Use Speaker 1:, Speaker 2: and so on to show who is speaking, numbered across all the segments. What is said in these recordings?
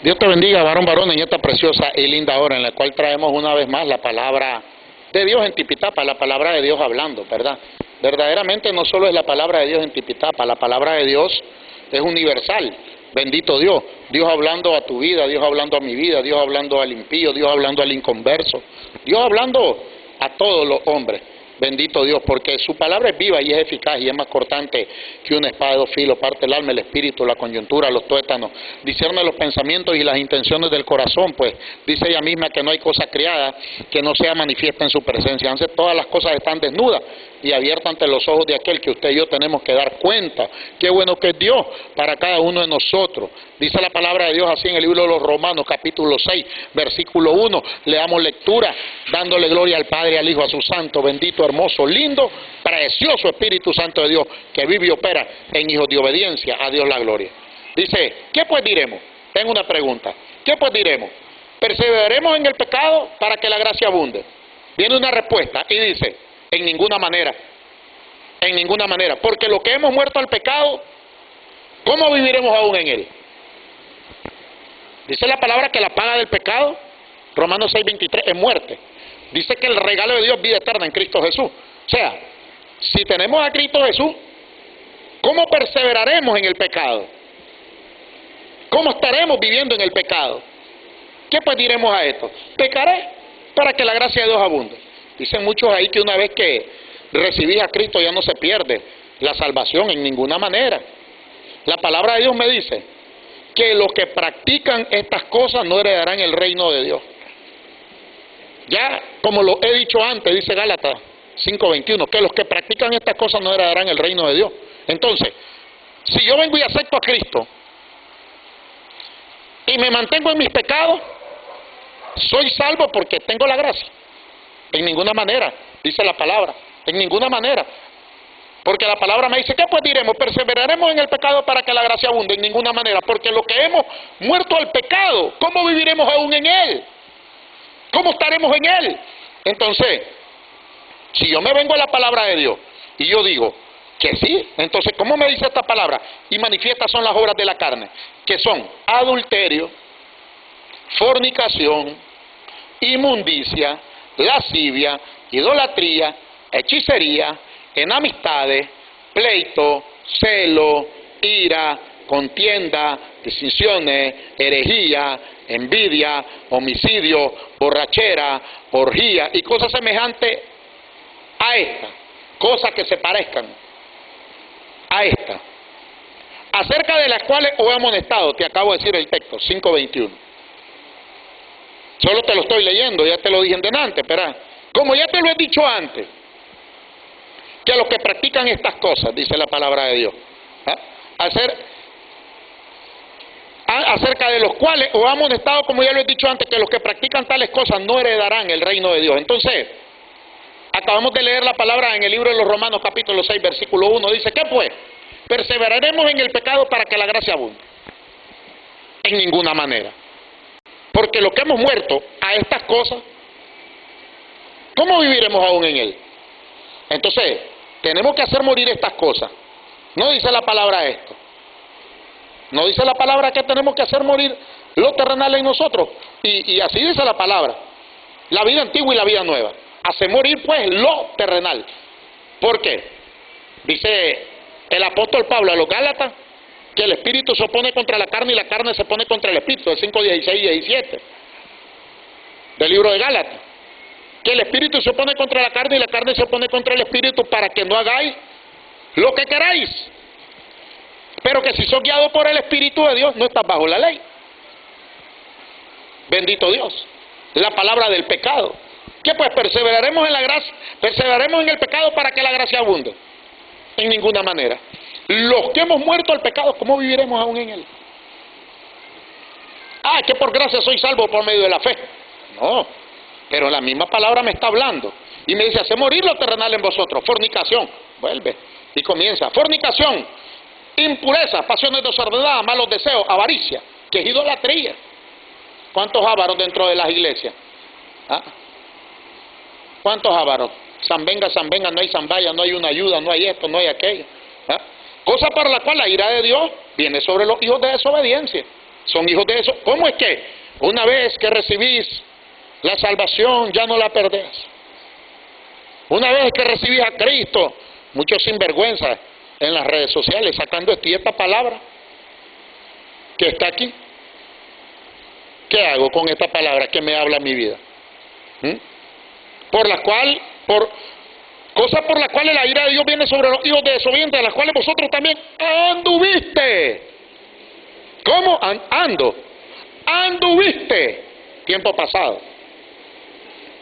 Speaker 1: Dios te bendiga, varón, en esta preciosa y linda hora en la cual traemos una vez más la palabra de Dios en Tipitapa, la palabra de Dios hablando, ¿verdad? Verdaderamente no solo es la palabra de Dios en Tipitapa, la palabra de Dios es universal. Bendito Dios, Dios hablando a tu vida, Dios hablando a mi vida, Dios hablando al impío, Dios hablando al inconverso, Dios hablando a todos los hombres. Bendito Dios, porque su palabra es viva y es eficaz y es más cortante que una espada de dos filos, parte el alma, el espíritu, la coyuntura, los tuétanos, discierne los pensamientos y las intenciones del corazón, pues dice ella misma que no hay cosa creada que no sea manifiesta en su presencia. Antes todas las cosas están desnudas y abiertas ante los ojos de aquel que usted y yo tenemos que dar cuenta. Qué bueno que es Dios para cada uno de nosotros. Dice la palabra de Dios así en el libro de los Romanos, capítulo 6, versículo 1. Le damos lectura, dándole gloria al Padre, al Hijo, a su Santo, bendito, hermoso, lindo, precioso Espíritu Santo de Dios, que vive y opera en hijos de obediencia. A Dios la gloria. Dice, ¿qué pues diremos? Tengo una pregunta. ¿Qué pues diremos? ¿Perseveraremos en el pecado para que la gracia abunde? Viene una respuesta y dice, en ninguna manera. En ninguna manera. Porque lo que hemos muerto al pecado, ¿cómo viviremos aún en él? Dice la palabra que la paga del pecado, Romanos 6:23, es muerte. Dice que el regalo de Dios es vida eterna en Cristo Jesús. O sea, si tenemos a Cristo Jesús, ¿cómo perseveraremos en el pecado? ¿Cómo estaremos viviendo en el pecado? ¿Qué pues diremos a esto? Pecaré para que la gracia de Dios abunde. Dicen muchos ahí que una vez que recibís a Cristo ya no se pierde la salvación en ninguna manera. La palabra de Dios me dice que los que practican estas cosas no heredarán el reino de Dios. Ya, como lo he dicho antes, dice Gálatas 5:21, que los que practican estas cosas no heredarán el reino de Dios. Entonces, si yo vengo y acepto a Cristo y me mantengo en mis pecados, soy salvo porque tengo la gracia. En ninguna manera, dice la palabra, en ninguna manera. Porque la palabra me dice, ¿qué pues diremos? ¿Perseveraremos en el pecado para que la gracia abunde? En ninguna manera, porque lo que hemos muerto al pecado, ¿cómo viviremos aún en él? ¿Cómo estaremos en él? Entonces, si yo me vengo a la palabra de Dios y yo digo que sí, entonces, ¿cómo me dice esta palabra? Y manifiestas son las obras de la carne, que son adulterio, fornicación, inmundicia, lascivia, idolatría, hechicería, enemistades, pleito, celo, ira, contienda, disensiones, herejía, envidia, homicidio, borrachera, orgía y cosas semejantes a esta, cosas que se parezcan a esta, acerca de las cuales os he amonestado. Te acabo de decir el texto, 5:21. Solo te lo estoy leyendo, ya te lo dije antes, pero como ya te lo he dicho antes, que a los que practican estas cosas, dice la palabra de Dios, acerca de los cuales os he amonestado, como ya lo he dicho antes, que los que practican tales cosas no heredarán el reino de Dios. Entonces, acabamos de leer la palabra en el libro de los Romanos, capítulo 6, versículo 1, dice, ¿qué pues? ¿Perseveraremos en el pecado para que la gracia abunde? En ninguna manera. Porque lo que hemos muerto a estas cosas, ¿cómo viviremos aún en él? Entonces, tenemos que hacer morir estas cosas. No dice la palabra esto. No dice la palabra que tenemos que hacer morir lo terrenal en nosotros. Y así dice la palabra. La vida antigua y la vida nueva. Hace morir pues lo terrenal. ¿Por qué? Dice el apóstol Pablo a los Gálatas que el espíritu se opone contra la carne y la carne se opone contra el espíritu. El 5:16 y 17 del libro de Gálatas. Que el espíritu se opone contra la carne y la carne se opone contra el espíritu para que no hagáis lo que queráis. Pero que si sos guiado por el Espíritu de Dios, no estás bajo la ley. Bendito Dios. La palabra del pecado. ¿Qué pues? ¿Perseveraremos en la gracia? ¿Perseveraremos en el pecado para que la gracia abunde? En ninguna manera. Los que hemos muerto al pecado, ¿cómo viviremos aún en él? Que por gracia soy salvo por medio de la fe. No, pero la misma palabra me está hablando. Y me dice, hace morir lo terrenal en vosotros. Fornicación. Vuelve. Y comienza. Fornicación. Impureza, pasiones desordenadas, malos deseos, avaricia, que es idolatría. ¿Cuántos ávaros dentro de las iglesias? ¿Cuántos ávaros? Zambenga, no hay zambaya, no hay una ayuda, no hay esto, no hay aquello. Cosa para la cual la ira de Dios viene sobre los hijos de desobediencia. Son hijos de eso. ¿Cómo es que una vez que recibís la salvación ya no la perdés? Una vez que recibís a Cristo, muchos sinvergüenzas en las redes sociales sacando esta palabra que está aquí. ¿Qué hago con esta palabra que me habla mi vida? Cosa por la cual la ira de Dios viene sobre los hijos desobedientes, de las cuales vosotros también anduviste. ¿Cómo? Anduviste. Tiempo pasado.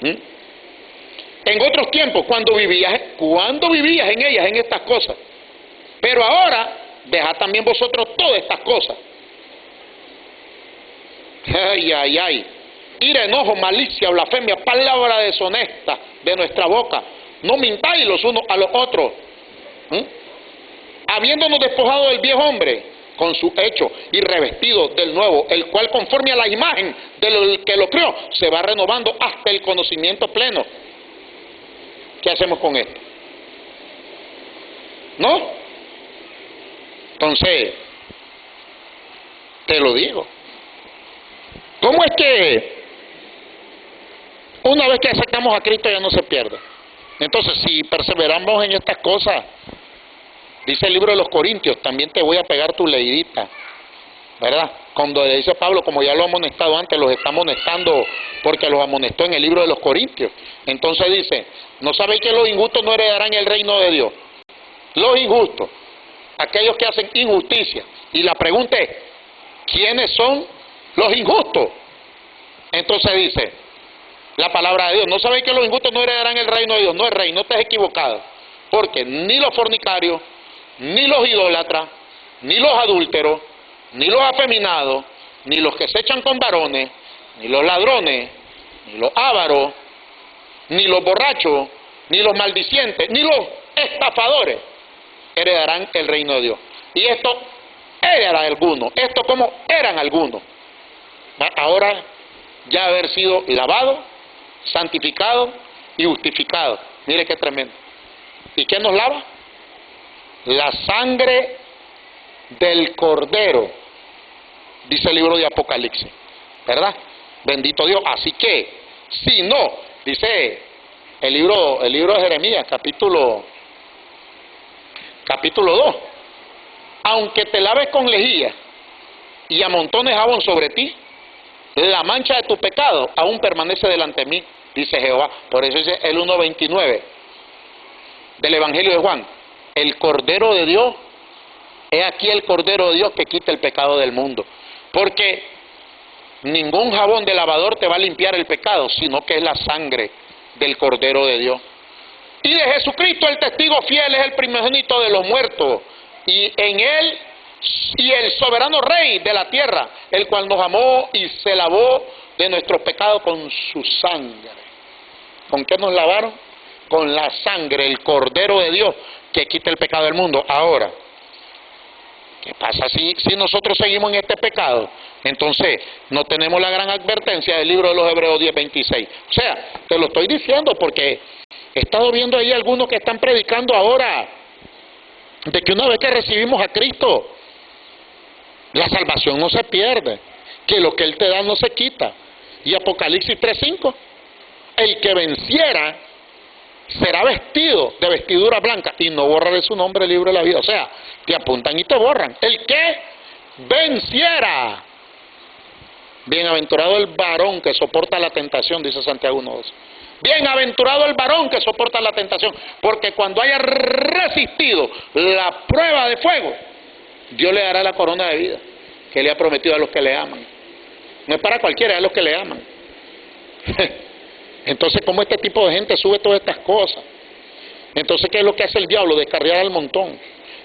Speaker 1: En otros tiempos, cuando vivías en ellas, en estas cosas. Pero ahora, dejad también vosotros todas estas cosas. Ay, ay, ay. Ira, enojo, malicia, blasfemia, palabra deshonesta de nuestra boca. No mintáis los unos a los otros. Habiéndonos despojado del viejo hombre con su hecho y revestido del nuevo, el cual conforme a la imagen del que lo creó, se va renovando hasta el conocimiento pleno. ¿Qué hacemos con esto? ¿No? Entonces, te lo digo. ¿Cómo es que una vez que aceptamos a Cristo ya no se pierde? Entonces, si perseveramos en estas cosas, dice el libro de los Corintios, también te voy a pegar tu leidita, ¿verdad? Cuando le dice Pablo, como ya lo ha amonestado antes, los está amonestando porque los amonestó en el libro de los Corintios. Entonces dice, ¿no sabéis que los injustos no heredarán el reino de Dios? Los injustos, aquellos que hacen injusticia. Y la pregunta es, ¿quiénes son los injustos? Entonces dice la palabra de Dios, ¿no sabéis que los injustos no heredarán el reino de Dios? No es rey, no te has equivocado. Porque ni los fornicarios, ni los idólatras, ni los adúlteros, ni los afeminados, ni los que se echan con varones, ni los ladrones, ni los ávaros, ni los borrachos, ni los maldicientes, ni los estafadores heredarán el reino de Dios. Y esto era algunos, esto como eran algunos. Ahora ya haber sido lavado, santificado y justificado. Mire qué tremendo. ¿Y qué nos lava? La sangre del Cordero, dice el libro de Apocalipsis, ¿verdad? Bendito Dios. Así que, si no, dice el libro de Jeremías, capítulo 2, aunque te laves con lejía y amontones jabón sobre ti, la mancha de tu pecado aún permanece delante de mí, dice Jehová. Por eso dice el 1:29 del Evangelio de Juan, el Cordero de Dios, he aquí el Cordero de Dios que quita el pecado del mundo. Porque ningún jabón de lavador te va a limpiar el pecado, sino que es la sangre del Cordero de Dios. Y de Jesucristo el testigo fiel es el primogénito de los muertos, y en él y el soberano Rey de la tierra, el cual nos amó y se lavó de nuestros pecados con su sangre. ¿Con qué nos lavaron? Con la sangre, el Cordero de Dios que quita el pecado del mundo. Ahora, ¿qué pasa si nosotros seguimos en este pecado? Entonces, no tenemos la gran advertencia del libro de los Hebreos 10:26. O sea, te lo estoy diciendo porque he estado viendo ahí algunos que están predicando ahora de que una vez que recibimos a Cristo, la salvación no se pierde, que lo que Él te da no se quita. Y Apocalipsis 3:5, el que venciera será vestido de vestidura blanca y no borraré su nombre del libro de la vida. O sea, te apuntan y te borran. El que venciera. Bienaventurado el varón que soporta la tentación, dice Santiago 1:12. Bienaventurado el varón que soporta la tentación, porque cuando haya resistido la prueba de fuego, Dios le dará la corona de vida que le ha prometido a los que le aman. No es para cualquiera, es a los que le aman. Entonces, ¿cómo este tipo de gente sube todas estas cosas? Entonces, ¿qué es lo que hace el diablo? Descarriar al montón.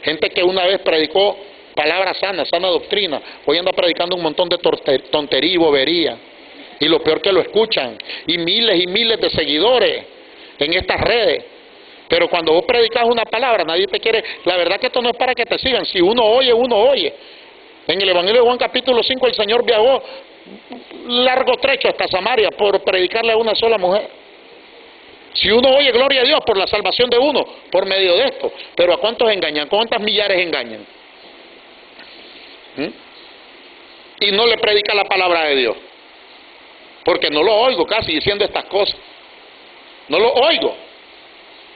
Speaker 1: Gente que una vez predicó palabras sanas, sana doctrina, hoy anda predicando un montón de tontería y bobería. Y lo peor que lo escuchan. Y miles de seguidores en estas redes. Pero cuando vos predicas una palabra, nadie te quiere. La verdad que esto no es para que te sigan. Si uno oye, uno oye. En el Evangelio de Juan capítulo 5 el Señor viajó largo trecho hasta Samaria por predicarle a una sola mujer. Si uno oye, gloria a Dios por la salvación de uno, por medio de esto. Pero ¿a cuántos engañan? ¿Cuántas millares engañan? y no le predica la palabra de Dios? Porque no lo oigo casi diciendo estas cosas. No lo oigo.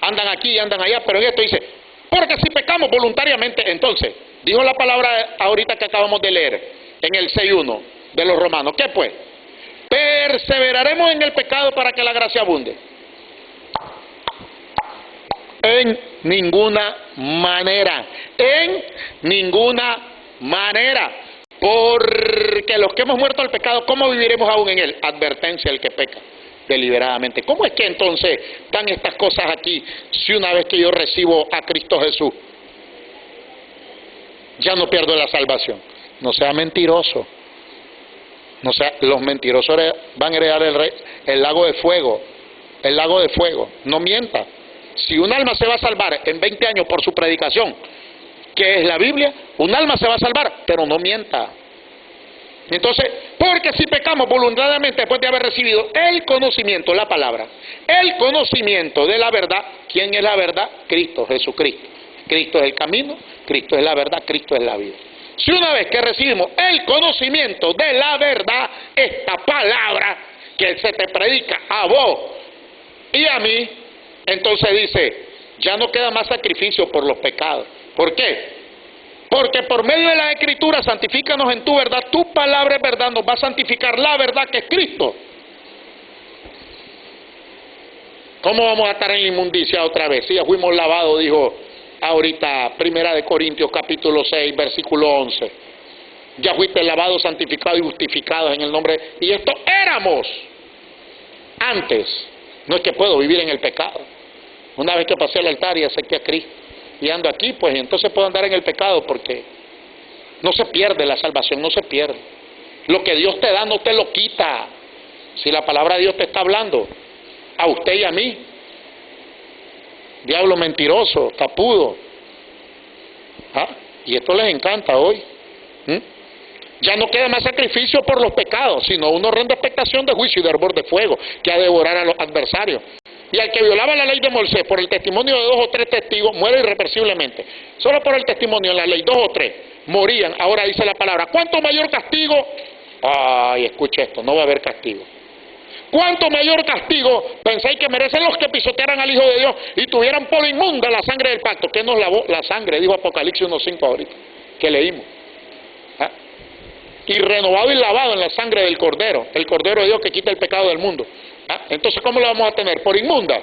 Speaker 1: Andan aquí y andan allá, pero en esto dice, porque si pecamos voluntariamente, entonces, dijo la palabra ahorita que acabamos de leer, en el 6:1 de los Romanos, ¿qué pues? Perseveraremos en el pecado para que la gracia abunde. En ninguna manera, en ninguna manera. Porque los que hemos muerto al pecado, ¿cómo viviremos aún en él? Advertencia al que peca deliberadamente. ¿Cómo es que entonces están estas cosas aquí si una vez que yo recibo a Cristo Jesús ya no pierdo la salvación? No sea mentiroso. No sea, los mentirosos van a heredar el lago de fuego. El lago de fuego. No mienta. Si un alma se va a salvar en 20 años por su predicación, que es la Biblia, un alma se va a salvar, pero no mienta. Entonces, porque si pecamos voluntariamente después de haber recibido el conocimiento, la palabra, el conocimiento de la verdad, ¿quién es la verdad? Cristo, Jesucristo. Cristo es el camino, Cristo es la verdad, Cristo es la vida. Si una vez que recibimos el conocimiento de la verdad, esta palabra que se te predica a vos y a mí, entonces dice, ya no queda más sacrificio por los pecados. ¿Por qué? Porque por medio de la Escritura, santifícanos en tu verdad, tu palabra es verdad, nos va a santificar la verdad que es Cristo. ¿Cómo vamos a estar en la inmundicia otra vez? Si ya fuimos lavados, dijo ahorita 1 Corintios capítulo 6, versículo 11. Ya fuiste lavado, santificado y justificado en el nombre. Y esto éramos antes. No es que puedo vivir en el pecado. Una vez que pasé al altar y acepté a Cristo y ando aquí, pues entonces puedo andar en el pecado, porque no se pierde la salvación, no se pierde. Lo que Dios te da no te lo quita. Si la palabra de Dios te está hablando a usted y a mí, diablo mentiroso, tapudo, ¿ah? Y esto les encanta hoy. Ya no queda más sacrificio por los pecados, sino una horrenda expectación de juicio y de hervor de fuego que ha de devorar a los adversarios. Y al que violaba la ley de Moisés por el testimonio de 2 o 3 testigos, muere irreversiblemente. Solo por el testimonio de la ley, 2 o 3 morían. Ahora dice la palabra, ¿cuánto mayor castigo? Ay, escuche esto, no va a haber castigo. ¿Cuánto mayor castigo pensáis que merecen los que pisotearan al Hijo de Dios y tuvieran por inmunda la sangre del pacto? ¿Qué nos lavó? La sangre, dijo Apocalipsis 1:5 ahorita, que leímos. ¿Ah? Y renovado y lavado en la sangre del Cordero, el Cordero de Dios que quita el pecado del mundo. ¿Ah? Entonces, ¿cómo lo vamos a tener? Por inmunda.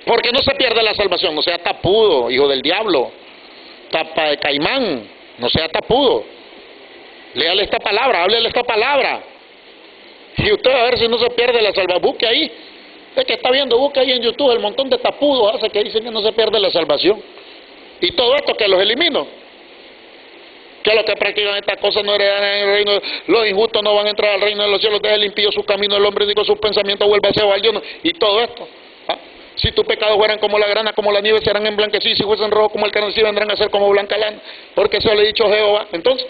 Speaker 1: Porque no se pierde la salvación. No sea tapudo, hijo del diablo, tapa de caimán, no sea tapudo. Léale esta palabra, háblele esta palabra. Y usted va a ver si no se pierde la salvación. Busque ahí, usted que está viendo, busque ahí en YouTube el montón de tapudos hace que dicen que no se pierde la salvación. Y todo esto que los elimino. Que los que practican estas cosas no heredan en el reino, los injustos no van a entrar al reino de los cielos, deja el impío su camino, el hombre digo sus pensamientos, vuelve a ser yo, y todo esto. ¿Ah? Si tus pecados fueran como la grana, como la nieve, serán emblanquecidos, si fuesen rojos como el carmesí, vendrán a ser como blanca lana, porque eso le he dicho Jehová. Entonces,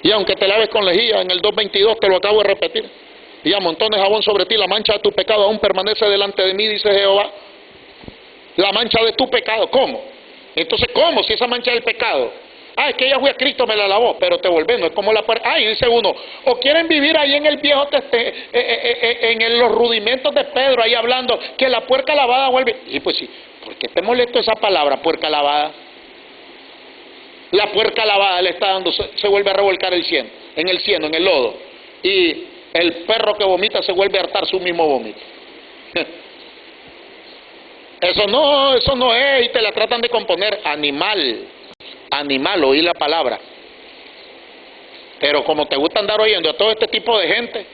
Speaker 1: y aunque te laves con lejía, en el 2:22 te lo acabo de repetir, y amontones jabón sobre ti, la mancha de tu pecado aún permanece delante de mí, dice Jehová. La mancha de tu pecado, ¿cómo? Entonces, ¿cómo? Si esa mancha del pecado. Ah, es que ella fue a Cristo, me la lavó, pero te volvés, no es como la puerca. Ah, y dice uno, o quieren vivir ahí en el viejo, los rudimentos de Pedro, ahí hablando, que la puerca lavada vuelve. Y pues sí, ¿por qué te molesta esa palabra, puerca lavada? La puerca lavada le está dando, se vuelve a revolcar el cieno, en el lodo. Y el perro que vomita se vuelve a hartar su mismo vómito. Eso no es, y te la tratan de componer animal, oí la palabra. Pero como te gusta andar oyendo a todo este tipo de gente,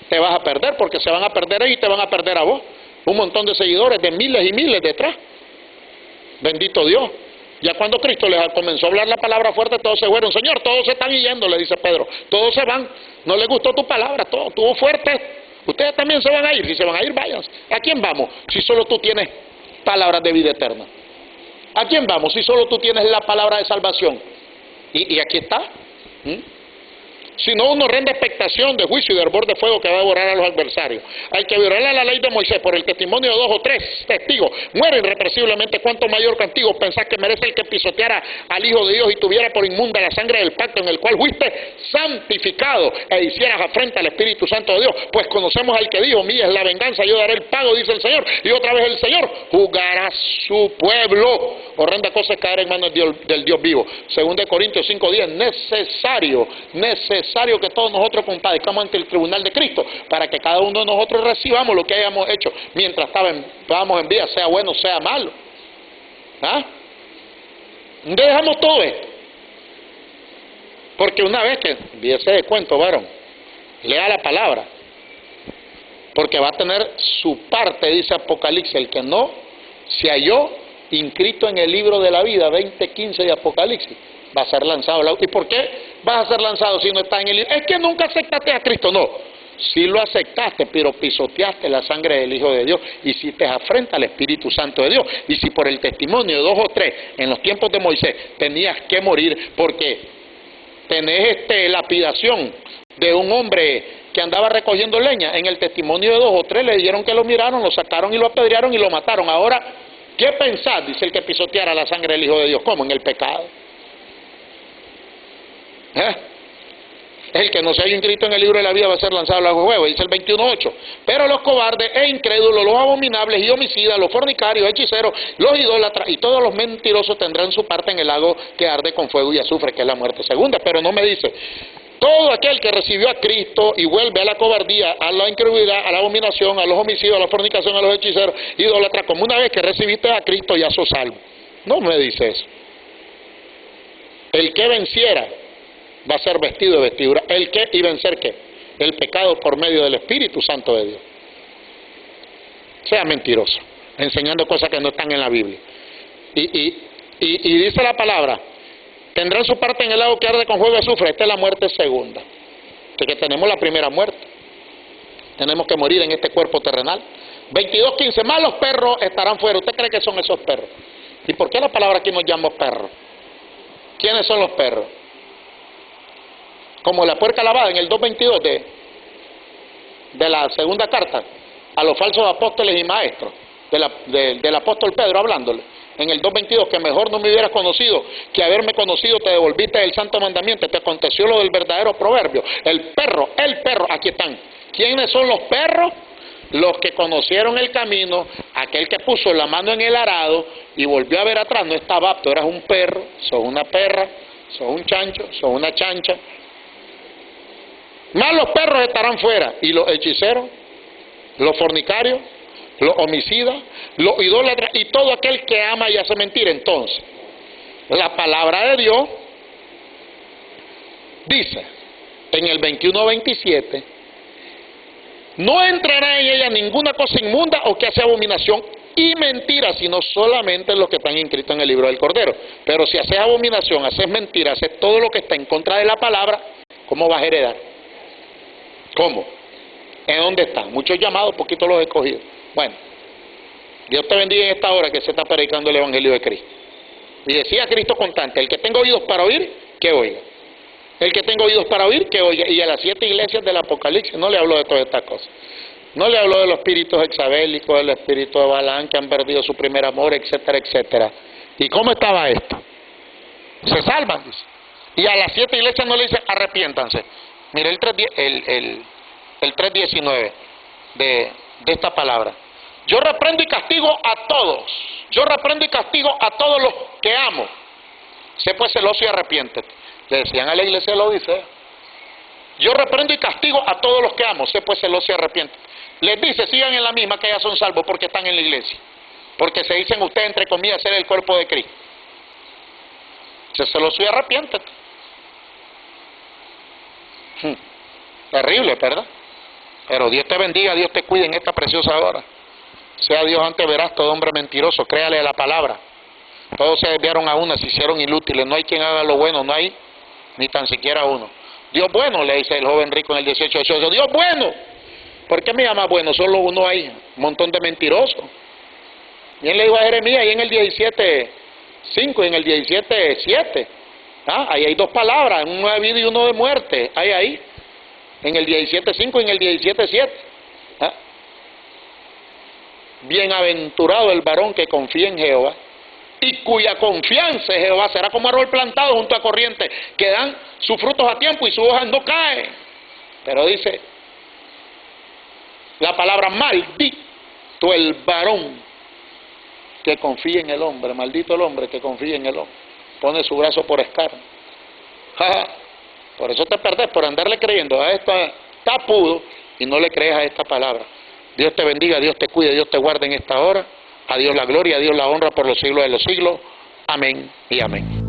Speaker 1: te vas a perder, porque se van a perder ellos y te van a perder a vos. Un montón de seguidores, de miles y miles detrás. Bendito Dios. Ya cuando Cristo les comenzó a hablar la palabra fuerte, todos se fueron. Señor, todos se están yendo, le dice Pedro. Todos se van. No les gustó tu palabra, todo estuvo fuerte. Ustedes también se van a ir. Si se van a ir, váyanse. ¿A quién vamos? Si solo tú tienes palabras de vida eterna. ¿A quién vamos? Si solo tú tienes la palabra de salvación. Y aquí está. sino una horrenda expectación de juicio y de hervor de fuego que va a devorar a los adversarios. Al que violara la ley de Moisés por el testimonio de 2 o 3 testigos, muere irrepresiblemente. ¿Cuánto mayor castigo pensás que merece el que pisoteara al Hijo de Dios y tuviera por inmunda la sangre del pacto en el cual fuiste santificado e hicieras afrenta al Espíritu Santo de Dios? Pues conocemos al que dijo: mía es la venganza, yo daré el pago, dice el Señor. Y otra vez el Señor juzgará a su pueblo. Horrenda cosa es caer en manos del Dios vivo. 2 Corintios 5:10, necesario que todos nosotros compadezcamos ante el tribunal de Cristo, para que cada uno de nosotros recibamos lo que hayamos hecho mientras estábamos en vida, sea bueno, sea malo. ¿Ah? Dejamos todo esto. Porque una vez que, olvídese de cuento, varón, lea la palabra, porque va a tener su parte, dice Apocalipsis. El que no se halló inscrito en el libro de la vida, 20:15 de Apocalipsis, va a ser lanzado. ¿Y por qué vas a ser lanzado si no estás en el libro? Es que nunca aceptaste a Cristo. No, sí lo aceptaste, pero pisoteaste la sangre del Hijo de Dios, hiciste afrenta al Espíritu Santo de Dios. Y si por el testimonio de 2 o 3 en los tiempos de Moisés tenías que morir, porque tenés lapidación de un hombre que andaba recogiendo leña, en el testimonio de 2 o 3 le dijeron que lo miraron, lo sacaron y lo apedrearon y lo mataron. Ahora, ¿qué pensás? Dice el que pisoteara la sangre del Hijo de Dios. ¿Cómo? En el pecado. El que no se haya inscrito en el libro de la vida va a ser lanzado al lago de fuego, dice el 21:8. Pero los cobardes e incrédulos, los abominables y homicidas, los fornicarios, hechiceros, los idólatras y todos los mentirosos tendrán su parte en el lago que arde con fuego y azufre, que es la muerte segunda. Pero no me dice: todo aquel que recibió a Cristo y vuelve a la cobardía, a la incredulidad, a la abominación, a los homicidios, a la fornicación, a los hechiceros, idólatras, como una vez que recibiste a Cristo ya sos salvo. No me dice eso. El que venciera va a ser vestido de vestidura. ¿El qué? ¿Y vencer qué? El pecado por medio del Espíritu Santo de Dios. Sea mentiroso, enseñando cosas que no están en la Biblia. Y dice la palabra: tendrán su parte en el lago que arde con fuego y azufre. Esta es la muerte segunda. Así que tenemos la primera muerte. Tenemos que morir en este cuerpo terrenal. 22:15, más los perros estarán fuera. ¿Usted cree que son esos perros? ¿Y por qué la palabra aquí nos llama perros? ¿Quiénes son los perros? Como la puerca lavada en el 2:22 de la segunda carta a los falsos apóstoles y maestros, del apóstol Pedro hablándole, en el 2:22, que mejor no me hubieras conocido que haberme conocido, te devolviste el santo mandamiento, te aconteció lo del verdadero proverbio. El perro, aquí están. ¿Quiénes son los perros? Los que conocieron el camino, aquel que puso la mano en el arado y volvió a ver atrás, no estaba apto. Eras un perro, sos una perra, sos un chancho, sos una chancha. Más los perros estarán fuera, y los hechiceros, los fornicarios, los homicidas, los idólatras y todo aquel que ama y hace mentira. Entonces, la palabra de Dios dice en el 21:27: no entrará en ella ninguna cosa inmunda o que hace abominación y mentira, sino solamente los que están inscritos en el libro del Cordero. Pero si haces abominación, haces mentira, haces todo lo que está en contra de la palabra, ¿cómo vas a heredar? ¿Cómo? ¿En dónde están? Muchos llamados, poquitos los escogidos. Bueno, Dios te bendiga en esta hora que se está predicando el Evangelio de Cristo. Y decía Cristo constante: el que tenga oídos para oír, que oiga. El que tenga oídos para oír, que oiga. Y a las 7 iglesias del Apocalipsis no le habló de todas estas cosas. No le habló de los espíritus hexabélicos, del espíritu de Balaam, que han perdido su primer amor, etcétera, etcétera. ¿Y cómo estaba esto? Se salvan, dice. Y a las 7 iglesias no le dice: arrepiéntanse. Mire el 3:19 de esta palabra: yo reprendo y castigo a todos. Yo reprendo y castigo a todos los que amo. Sé pues celoso y arrepiéntete. Le decían a la iglesia de la Odisea: yo reprendo y castigo a todos los que amo. Sé pues celoso y arrepiéntete. Les dice: sigan en la misma, que ya son salvos porque están en la iglesia. Porque se dicen ustedes, entre comillas, ser el cuerpo de Cristo. Sé celoso y arrepiéntete. Terrible, ¿verdad? Pero Dios te bendiga, Dios te cuide en esta preciosa hora. Sea Dios anteveraz todo hombre mentiroso, créale a la palabra. Todos se desviaron a una, se hicieron inútiles. No hay quien haga lo bueno, no hay ni tan siquiera uno. Dios bueno, le dice el joven rico en el 18:18. Dios bueno. ¿Por qué me llama bueno? Solo uno hay, un montón de mentirosos. Bien le dijo a Jeremías, y en el 17:5 y en el 17:7. Ah, ahí hay dos palabras, uno de vida y uno de muerte. Hay ahí, en el 17.5 y en el 17.7. ¿Ah? Bienaventurado el varón que confía en Jehová y cuya confianza en Jehová será como árbol plantado junto a corriente, que dan sus frutos a tiempo y sus hojas no caen. Pero dice la palabra maldito el varón que confía en el hombre, maldito el hombre que confía en el hombre, pone su brazo por escarnio. Por eso te perdés, por andarle creyendo a esta tapudo y no le crees a esta palabra. Dios te bendiga, Dios te cuide, Dios te guarde en esta hora. A Dios la gloria, a Dios la honra por los siglos de los siglos. Amén y amén.